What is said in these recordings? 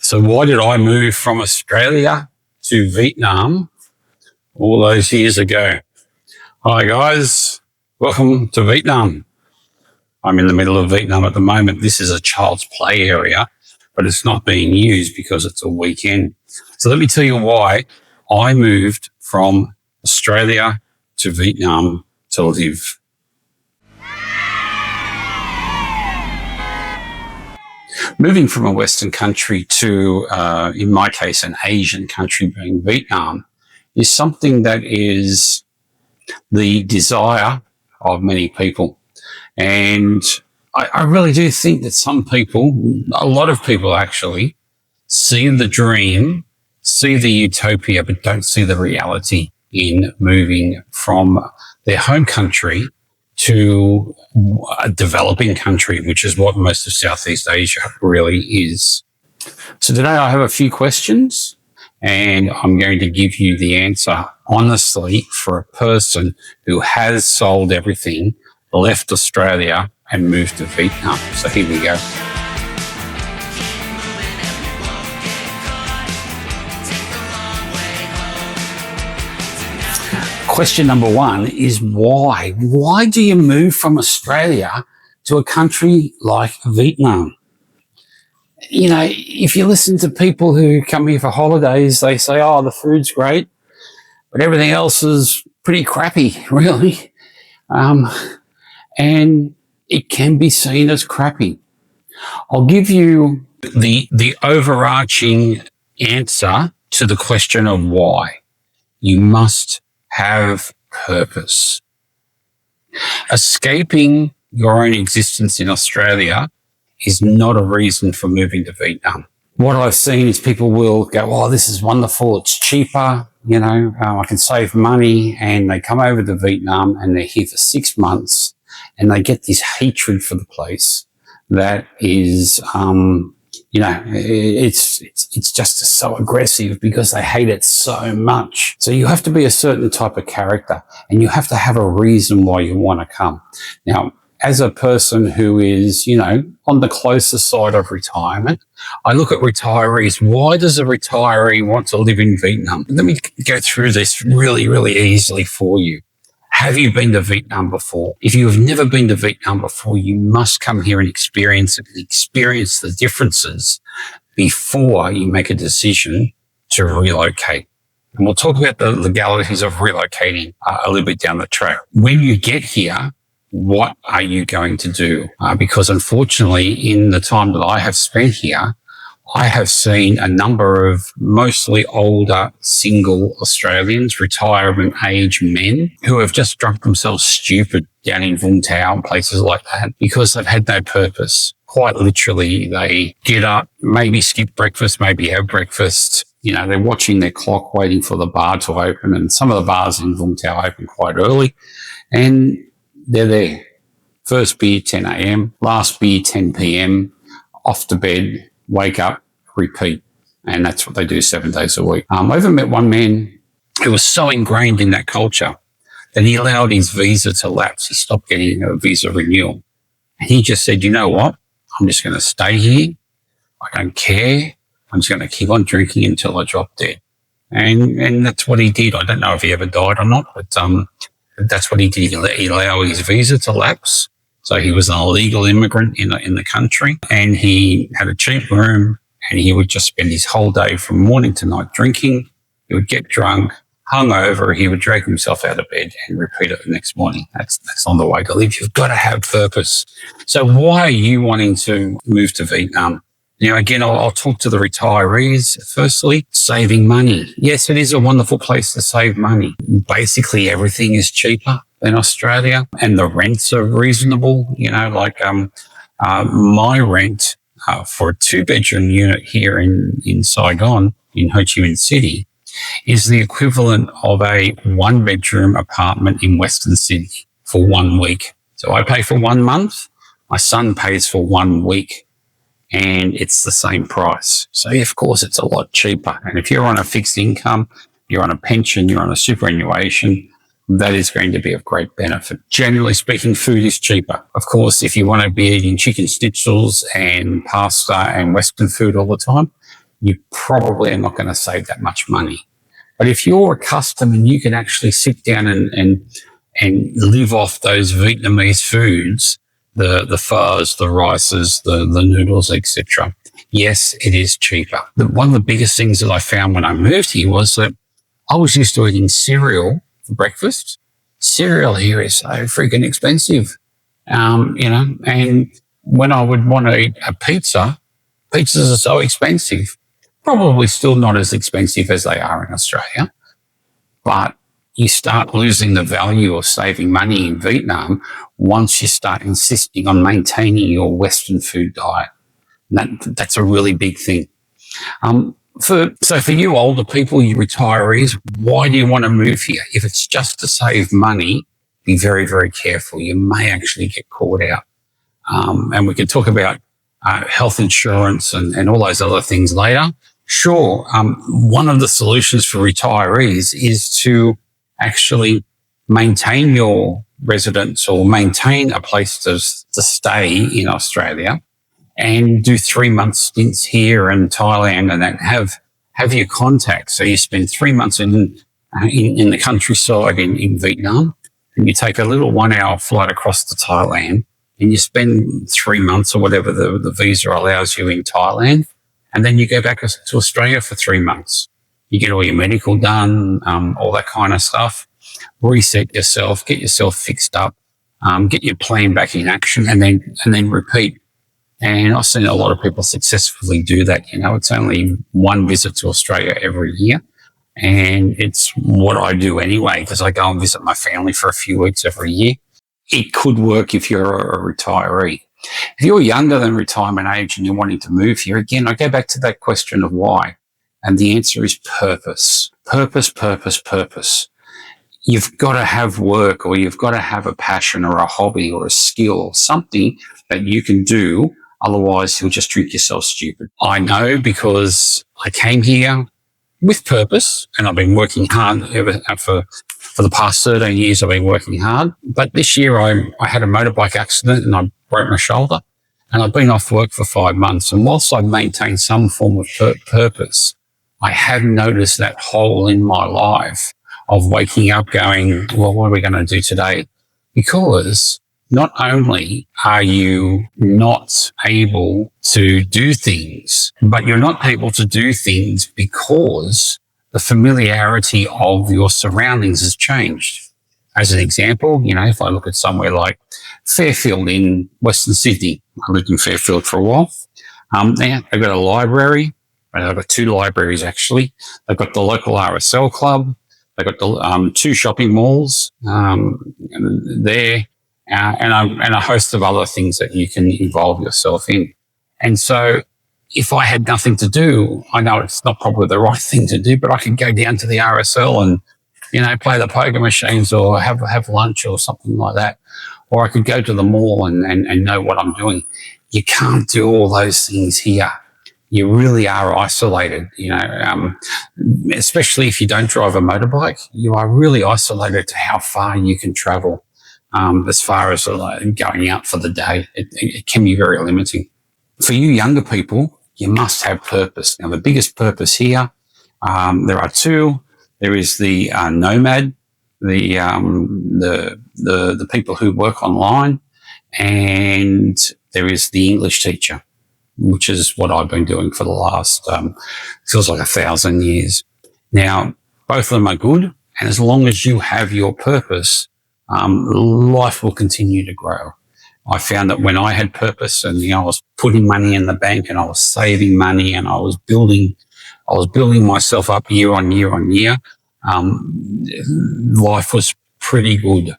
So why did I move from Australia to Vietnam all those years ago? Hi guys, welcome to Vietnam. I'm in the middle of Vietnam at the moment. This is a child's play area, but it's not being used because it's a weekend. So let me tell you why I moved from Australia to Vietnam to live. Moving from a Western country to, in my case, an Asian country being Vietnam is something that is the desire of many people. And I really do think that some people, a lot of people actually, see the dream, see the utopia, but don't see the reality in moving from their home country to a developing country, which is what most of Southeast Asia really is. So today I have a few questions and I'm going to give you the answer honestly for a person who has sold everything, left Australia and moved to Vietnam. So here we go. Question number one is why? Why do you move from Australia to a country like Vietnam? You know, if you listen to people who come here for holidays, they say, oh, the food's great, but everything else is pretty crappy, really. And it can be seen as crappy. I'll give you the overarching answer to the question of why. You must have purpose. Escaping your own existence in Australia is not a reason for moving to Vietnam. What I've seen is people will go, oh, this is wonderful, it's cheaper, you know, I can save money, and they come over to Vietnam and they're here for 6 months and they get this hatred for the place that is, you know, it's just so aggressive because they hate it so much. So you have to be a certain type of character and you have to have a reason why you want to come. Now, as a person who is, you know, on the closer side of retirement, I look at retirees. Why does a retiree want to live in Vietnam? Let me go through this really, really easily for you. Have you been to Vietnam before? If you have never been to Vietnam before, you must come here and experience the differences before you make a decision to relocate. And we'll talk about the legalities of relocating a little bit down the track. When you get here, what are you going to do? Because unfortunately, in the time that I have spent here, I have seen a number of mostly older single Australians, retirement age men, who have just drunk themselves stupid down in Vung Tau and places like that because they've had no purpose. Quite literally, they get up, maybe skip breakfast, maybe have breakfast. You know, they're watching their clock, waiting for the bar to open. And some of the bars in Vung Tau open quite early. And they're there. First beer, 10 a.m., last beer, 10 p.m., off to bed, wake up, repeat. And that's what they do 7 days a week. I even met one man who was so ingrained in that culture that he allowed his visa to lapse. He stopped getting a visa renewal. And he just said, you know what? I'm just going to stay here. I don't care. I'm just going to keep on drinking until I drop dead. And that's what he did. I don't know if he ever died or not, but that's what he did. He allowed his visa to lapse. So he was an illegal immigrant in the country, and he had a cheap room, and he would just spend his whole day from morning to night drinking. He would get drunk, hungover. He would drag himself out of bed and repeat it the next morning. That's not the way to live. You've got to have purpose. So why are you wanting to move to Vietnam? Now, again, I'll talk to the retirees. Firstly, saving money. Yes, it is a wonderful place to save money. Basically, everything is cheaper than Australia and the rents are reasonable. You know, like my rent for a 2-bedroom unit here in Saigon, in Ho Chi Minh City, is the equivalent of a 1-bedroom apartment in Western Sydney for 1 week. So I pay for 1 month. My son pays for 1 week. And it's the same price. So, of course, it's a lot cheaper. And if you're on a fixed income, you're on a pension, you're on a superannuation, that is going to be of great benefit. Generally speaking, food is cheaper. Of course, if you want to be eating chicken schnitzels and pasta and Western food all the time, you probably are not going to save that much money. But if you're accustomed and you can actually sit down and live off those Vietnamese foods, the phos, the rices, the noodles, etc., yes, it is cheaper. One of the biggest things that I found when I moved here was that I was used to eating cereal for breakfast. Cereal here is so freaking expensive, and when I would want to eat a pizza, pizzas are so expensive. Probably still not as expensive as they are in Australia, but you start losing the value of saving money in Vietnam once you start insisting on maintaining your Western food diet. That's a really big thing. So for you older people, you retirees, why do you want to move here? If it's just to save money, be very, very careful. You may actually get caught out. And we can talk about health insurance and all those other things later. Sure, one of the solutions for retirees is to actually maintain your residence or maintain a place to stay in Australia and do 3-month stints here in Thailand and then have your contacts. So you spend 3 months in the countryside in Vietnam, and you take a little 1-hour flight across to Thailand, and you spend 3 months or whatever the visa allows you in Thailand, and then you go back to Australia for 3 months. You get all your medical done, all that kind of stuff, reset yourself, get yourself fixed up, get your plan back in action, and then repeat. And I've seen a lot of people successfully do that. It's only one visit to Australia every year. And it's what I do anyway, because I go and visit my family for a few weeks every year. It could work if you're a retiree. If you're younger than retirement age and you're wanting to move here, again, I go back to that question of why. And the answer is purpose. Purpose, purpose, purpose. You've got to have work, or you've got to have a passion or a hobby or a skill or something that you can do. Otherwise, you'll just drink yourself stupid. I know, because I came here with purpose and I've been working hard for the past 13 years. I've been working hard. But this year I had a motorbike accident and I broke my shoulder, and I've been off work for 5 months. And whilst I've maintained some form of purpose, I have noticed that hole in my life of waking up going, well, what are we going to do today? Because not only are you not able to do things, but you're not able to do things because the familiarity of your surroundings has changed. As an example, if I look at somewhere like Fairfield in Western Sydney, I lived in Fairfield for a while. They've got a library. They've got 2 libraries, actually. They've got the local RSL club. They've got the 2 shopping malls there. And a host of other things that you can involve yourself in. And so if I had nothing to do, I know it's not probably the right thing to do, but I could go down to the RSL and, play the poker machines or have lunch or something like that. Or I could go to the mall and know what I'm doing. You can't do all those things here. You really are isolated, especially if you don't drive a motorbike. You are really isolated to how far you can travel. As far as going out for the day, it can be very limiting. For you younger people, you must have purpose. Now, the biggest purpose here, there are 2. There is the nomad, the people who work online, and there is the English teacher, which is what I've been doing for the last, feels like 1,000 years. Now, both of them are good, and as long as you have your purpose, life will continue to grow. I found that when I had purpose and I was putting money in the bank and I was saving money and I was building myself up year on year on year, life was pretty good.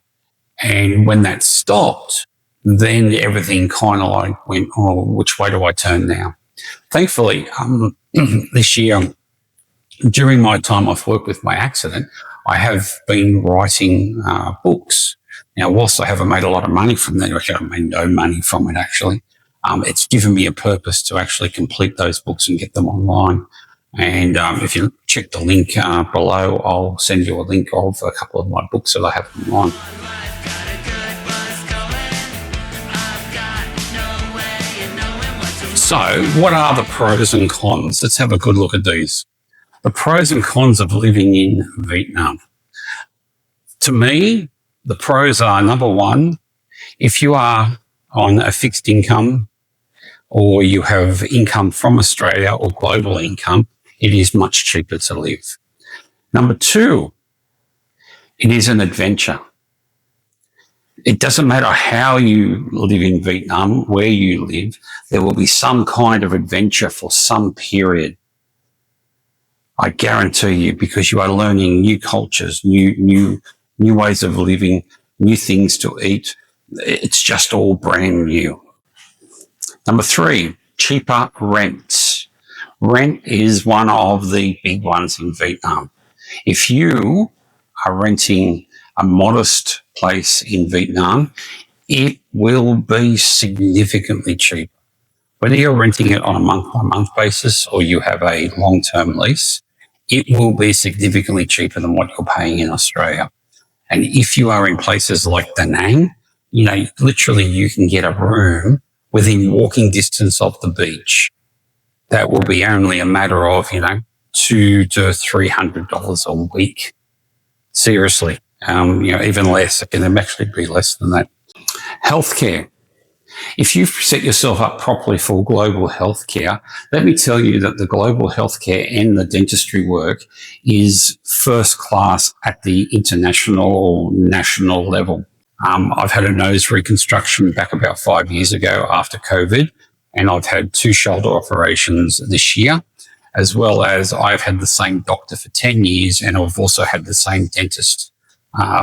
And when that stopped, then everything kind of went, oh, which way do I turn now? Thankfully, this year, during my time off work with my accident, I have been writing books. Now, whilst I haven't made a lot of money from that, I haven't made no money from it actually, it's given me a purpose to actually complete those books and get them online. And if you check the link below, I'll send you a link of a couple of my books that I have online. So what are the pros and cons? Let's have a good look at these. The pros and cons of living in Vietnam. To me, the pros are, number one, if you are on a fixed income or you have income from Australia or global income, it is much cheaper to live. Number two, it is an adventure. It doesn't matter how you live in Vietnam, where you live, there will be some kind of adventure for some period. I guarantee you, because you are learning new cultures, new ways of living, new things to eat. It's just all brand new. Number three, cheaper rents. Rent is one of the big ones in Vietnam. If you are renting a modest place in Vietnam, it will be significantly cheaper. Whether you're renting it on a month-by-month basis or you have a long-term lease, it will be significantly cheaper than what you're paying in Australia. And if you are in places like Da Nang, literally you can get a room within walking distance of the beach. That will be only a matter of, $200 to $300 a week. Seriously. Even less. It can actually be less than that. Healthcare. If you've set yourself up properly for global healthcare, let me tell you that the global healthcare and the dentistry work is first class at the international or national level. I've had a nose reconstruction back about 5 years ago after COVID, and I've had 2 shoulder operations this year, as well as I've had the same doctor for 10 years, and I've also had the same dentist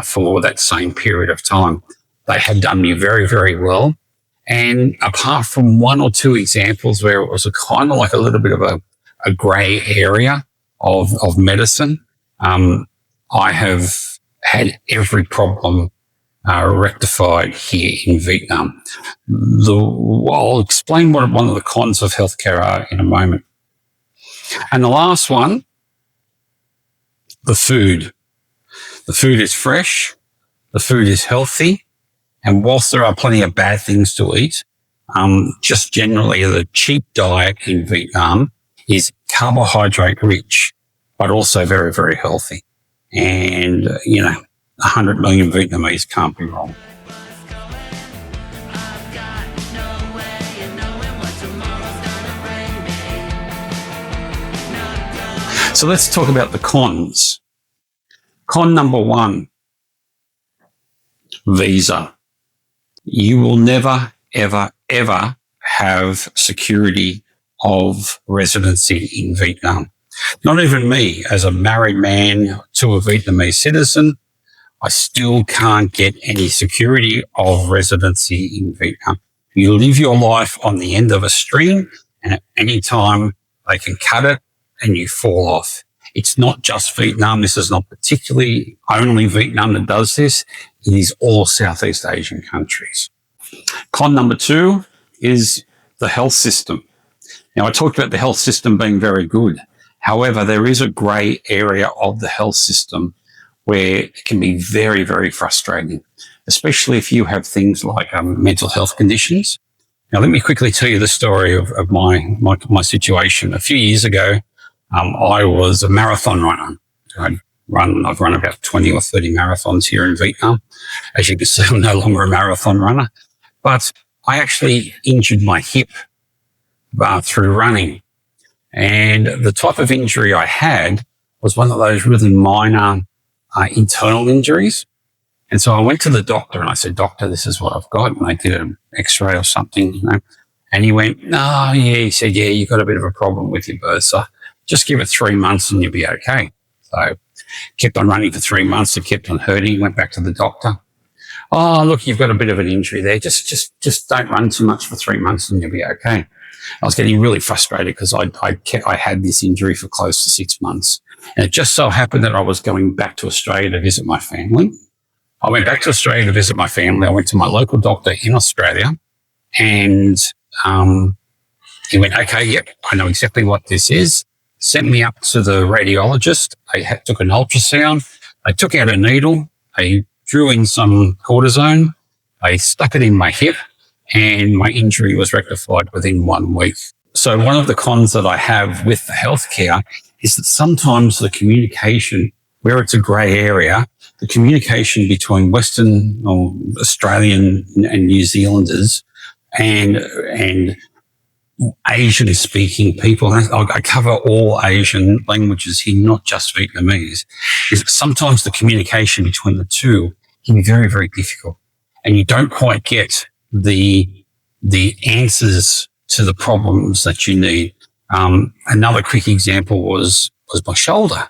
for that same period of time. They had done me very, very well. And apart from 1 or 2 examples where it was a kind of like a little bit of a grey area of medicine, I have had every problem rectified here in Vietnam. I'll explain what one of the cons of healthcare are in a moment. And the last one, the food. The food is fresh, the food is healthy, and whilst there are plenty of bad things to eat, just generally the cheap diet in Vietnam is carbohydrate rich, but also very, very healthy. And, 100 million Vietnamese can't be wrong. So let's talk about the cons. Con number 1, visa. You will never, ever, ever have security of residency in Vietnam. Not even me, as a married man to a Vietnamese citizen, I still can't get any security of residency in Vietnam. You live your life on the end of a string, and at any time they can cut it and you fall off. It's not just Vietnam. This is not particularly only Vietnam that does this. It is all Southeast Asian countries. Con number 2 is the health system. Now, I talked about the health system being very good. However, there is a grey area of the health system where it can be very, very frustrating, especially if you have things like mental health conditions. Now, let me quickly tell you the story of my situation. A few years ago, I was a marathon runner. I've run about 20 or 30 marathons here in Vietnam. As you can see, I'm no longer a marathon runner, but I actually injured my hip through running. And the type of injury I had was one of those really minor internal injuries. And so I went to the doctor and I said, "Doctor, this is what I've got." And they did an x-ray or something, And he went, "Oh, yeah." He said, "Yeah, you've got a bit of a problem with your bursa. Just give it 3 months and you'll be okay." So kept on running for 3 months. It kept on hurting. Went back to the doctor. "Oh, look, you've got a bit of an injury there. Just don't run too much for 3 months and you'll be okay." I was getting really frustrated because I had this injury for close to 6 months. And it just so happened that I was going back to Australia to visit my family. I went back to Australia to visit my family. I went to my local doctor in Australia and he went, "Okay, yep, I know exactly what this is." Sent me up to the radiologist. They took an ultrasound. They took out a needle. They drew in some cortisone. They stuck it in my hip and my injury was rectified within 1 week. So one of the cons that I have with the healthcare is that sometimes the communication, where it's a grey area, the communication between Western or Australian and New Zealanders and Asian speaking people, and I cover all Asian languages here, not just Vietnamese, is that sometimes the communication between the two can be very, very difficult. And you don't quite get the answers to the problems that you need. Another quick example was my shoulder.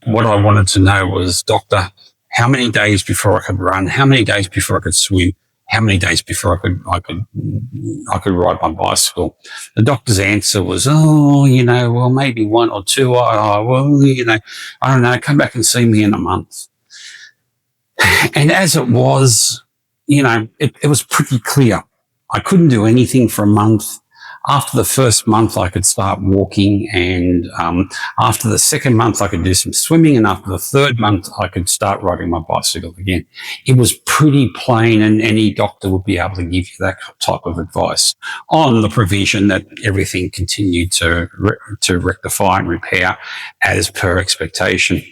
What I wanted to know was, doctor, how many days before I could run? How many days before I could swim? How many days before I could ride my bicycle? The doctor's answer was, well, maybe 1 or 2. I don't know. Come back and see me in a month. And as it was, it was pretty clear. I couldn't do anything for a month. After the first month, I could start walking, and after the second month, I could do some swimming, and after the third month, I could start riding my bicycle again. It was pretty plain, and any doctor would be able to give you that type of advice on the provision that everything continued to rectify and repair as per expectation.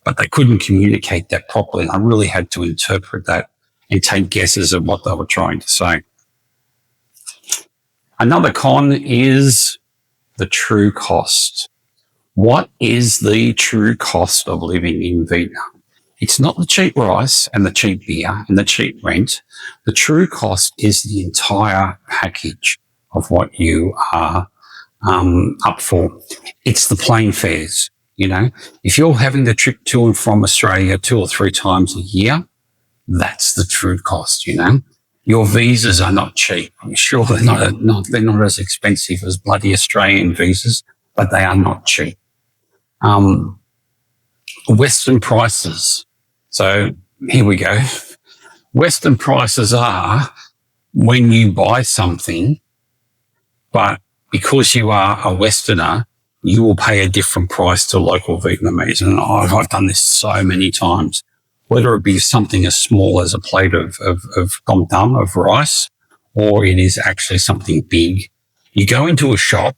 But they couldn't communicate that properly, and I really had to interpret that and take guesses at what they were trying to say. Another con is the true cost. What is the true cost of living in Vietnam? It's not the cheap rice and the cheap beer and the cheap rent. The true cost is the entire package of what you are up for. It's the plane fares. If you're having the trip to and from Australia 2 or 3 times a year, that's the true cost. Your visas are not cheap. I'm sure they're not as expensive as bloody Australian visas, but they are not cheap. Western prices. So here we go. Western prices are when you buy something, but because you are a Westerner, you will pay a different price to local Vietnamese. And I've done this so many times. Whether it be something as small as a plate of tom tam, of rice, or it is actually something big. You go into a shop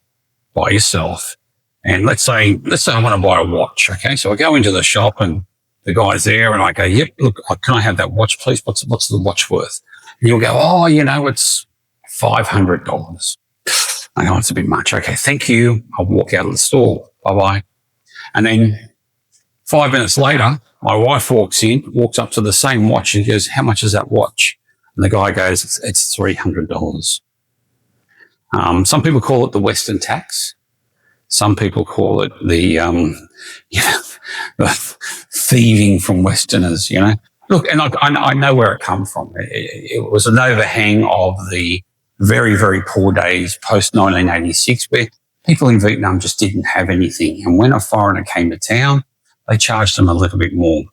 by yourself, and let's say I want to buy a watch, okay? So I go into the shop and the guy's there, and I go, yep, look, can I have that watch, please? What's the watch worth? And you'll go, it's $500. I go, it's a bit much. Okay, thank you. I'll walk out of the store. Bye-bye. And then 5 minutes later, my wife walks up to the same watch and goes, how much is that watch? And the guy goes, it's $300. Some people call it the Western tax. Some people call it the thieving from Westerners, Look, and I know where it comes from. It was an overhang of the very, very poor days post-1986 where people in Vietnam just didn't have anything. And when a foreigner came to town, they charged them a little bit more.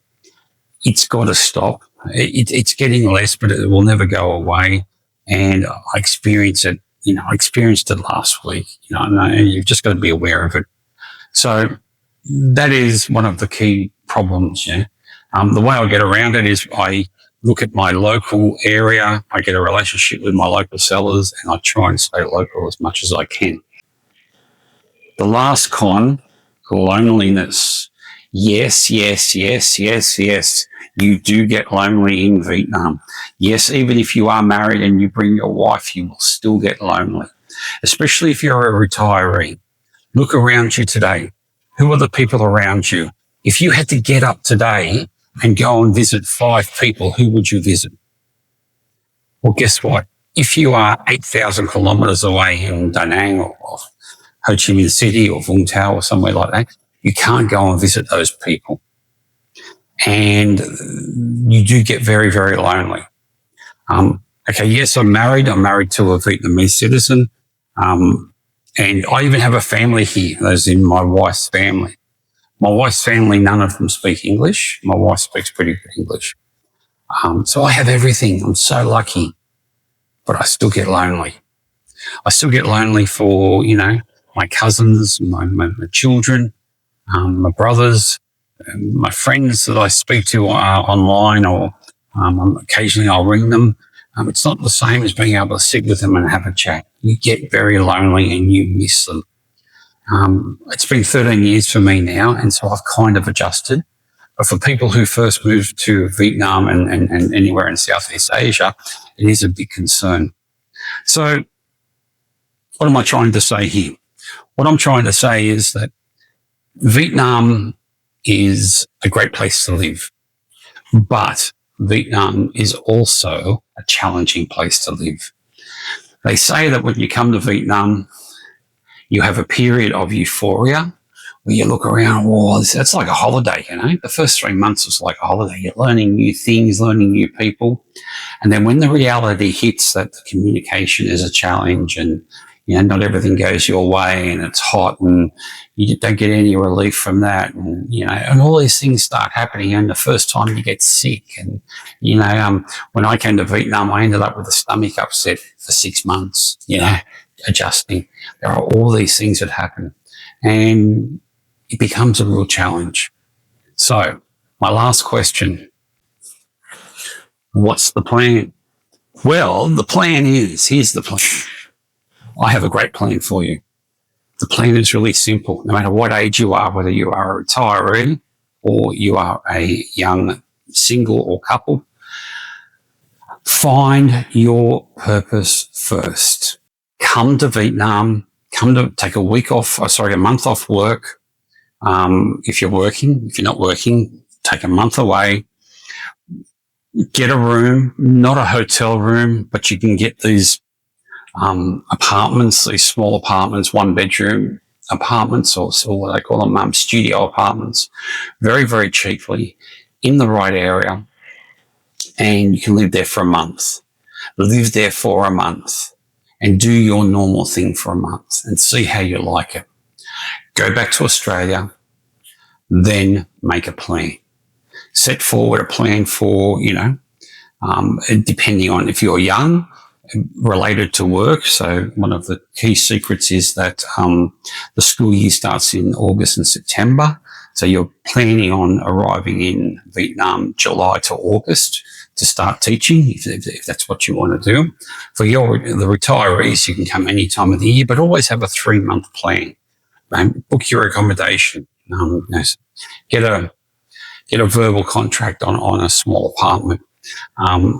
It's got to stop. It's getting less, but it will never go away. And I experience it. I experienced it last week. And you've just got to be aware of it. So that is one of the key problems. The way I get around it is I look at my local area. I get a relationship with my local sellers, and I try and stay local as much as I can. The last con, loneliness. Yes. You do get lonely in Vietnam. Yes, even if you are married and you bring your wife, you will still get lonely, especially if you're a retiree. Look around you today. Who are the people around you? If you had to get up today and go and visit 5 people, who would you visit? Well, guess what? If you are 8,000 kilometres away in Da Nang or Ho Chi Minh City or Vung Tau or somewhere like that, you can't go and visit those people. And you do get very, very lonely. Okay, yes, I'm married. I'm married to a Vietnamese citizen. And I even have a family here, as in my wife's family. My wife's family, none of them speak English. My wife speaks pretty good English. So I have everything. I'm so lucky. But I still get lonely. I still get lonely for, my cousins, my children, my brothers, my friends that I speak to online, or occasionally I'll ring them. It's not the same as being able to sit with them and have a chat. You get very lonely and you miss them. It's been 13 years for me now, and so I've kind of adjusted. But for people who first moved to Vietnam and anywhere in Southeast Asia, it is a big concern. So what am I trying to say here? What I'm trying to say is that Vietnam is a great place to live, but Vietnam is also a challenging place to live. They say that when you come to Vietnam, you have a period of euphoria where you look around, oh, that's like a holiday, you know. The first 3 months was like a holiday. You're learning new things, learning new people. And then when the reality hits that the communication is a challenge and, you know, not everything goes your way and it's hot and you don't get any relief from that. And, you know, and all these things start happening. And the first time you get sick and, you know, when I came to Vietnam, I ended up with a stomach upset for 6 months, you know, adjusting. There are all these things that happen and it becomes a real challenge. So my last question, what's the plan? Well, the plan is, here's the plan. I have a great plan for you. The plan is really simple. No matter what age you are, whether you are a retiree or you are a young single or couple, find your purpose first. Come to Vietnam, come to take a month off work. If you're working, if you're not working, take a month away. Get a room, not a hotel room, but you can get these apartments, these small apartments, 1-bedroom apartments, or what they call them, studio apartments, very, very cheaply in the right area. And you can live there for a month. Live there for a month and do your normal thing for a month and see how you like it. Go back to Australia, then make a plan. Set forward a plan for, you know, depending on if you're young, related to work. So one of the key secrets is that the school year starts in August and September. So you're planning on arriving in Vietnam July to August to start teaching, if that's what you want to do. For the retirees, you can come any time of the year, but always have a 3-month plan. Book your accommodation. Get a verbal contract on a small apartment.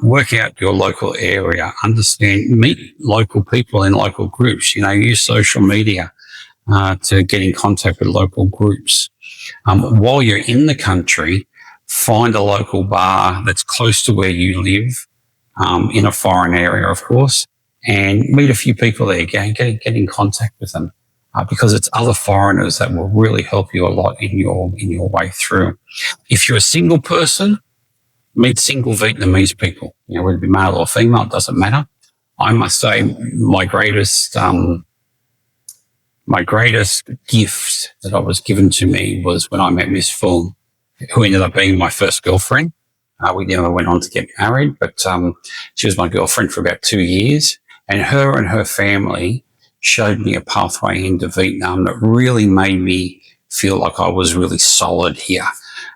Work out your local area, meet local people in local groups, you know, use social media to get in contact with local groups. While you're in the country, find a local bar that's close to where you live, in a foreign area, of course, and meet a few people there, get in contact with them. Because it's other foreigners that will really help you a lot in your way through. If you're a single person, meet single Vietnamese people. You know, whether it be male or female, it doesn't matter. I must say my greatest gift that I was given to me was when I met Miss Full, who ended up being my first girlfriend. We never went on to get married, but she was my girlfriend for about 2 years, and her family showed me a pathway into Vietnam that really made me feel like I was really solid here.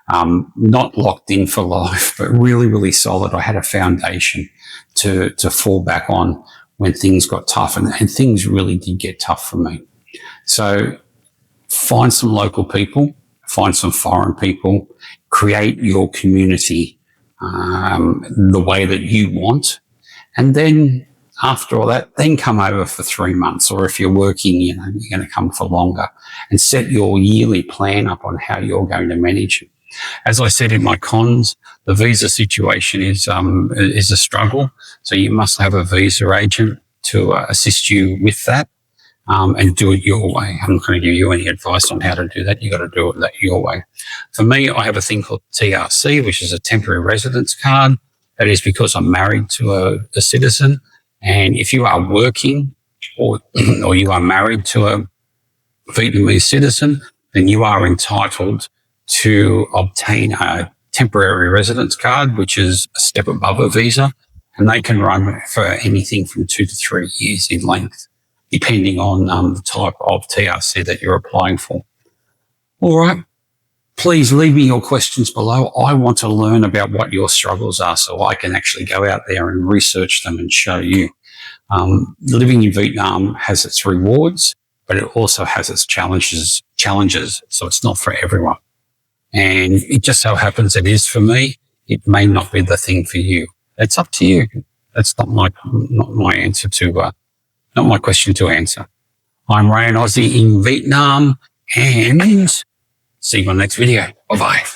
Not locked in for life, but really, really solid. I had a foundation to fall back on when things got tough, and things really did get tough for me. So find some local people, find some foreign people, create your community the way that you want, and then after all that, then come over for 3 months, or if you're working, you know, you're going to come for longer, and set your yearly plan up on how you're going to manage it. As I said in my cons, the visa situation is a struggle. So you must have a visa agent to assist you with that, and do it your way. I'm not going to give you any advice on how to do that. You got to do it your way. For me, I have a thing called TRC, which is a temporary residence card. That is because I'm married to a citizen. And if you are working or you are married to a Vietnamese citizen, then you are entitled to obtain a temporary residence card, which is a step above a visa, and they can run for anything from 2 to 3 years in length, depending on the type of TRC that you're applying for. All right. please leave me your questions below. I want to learn about what your struggles are so I can actually go out there and research them and show you. Living in Vietnam has its rewards, but it also has its challenges. So it's not for everyone. And it just so happens it is for me. It may not be the thing for you. It's up to you. That's not my answer to, not my question to answer. I'm An Aussie in Vietnam, and see you on the next video. Bye-bye.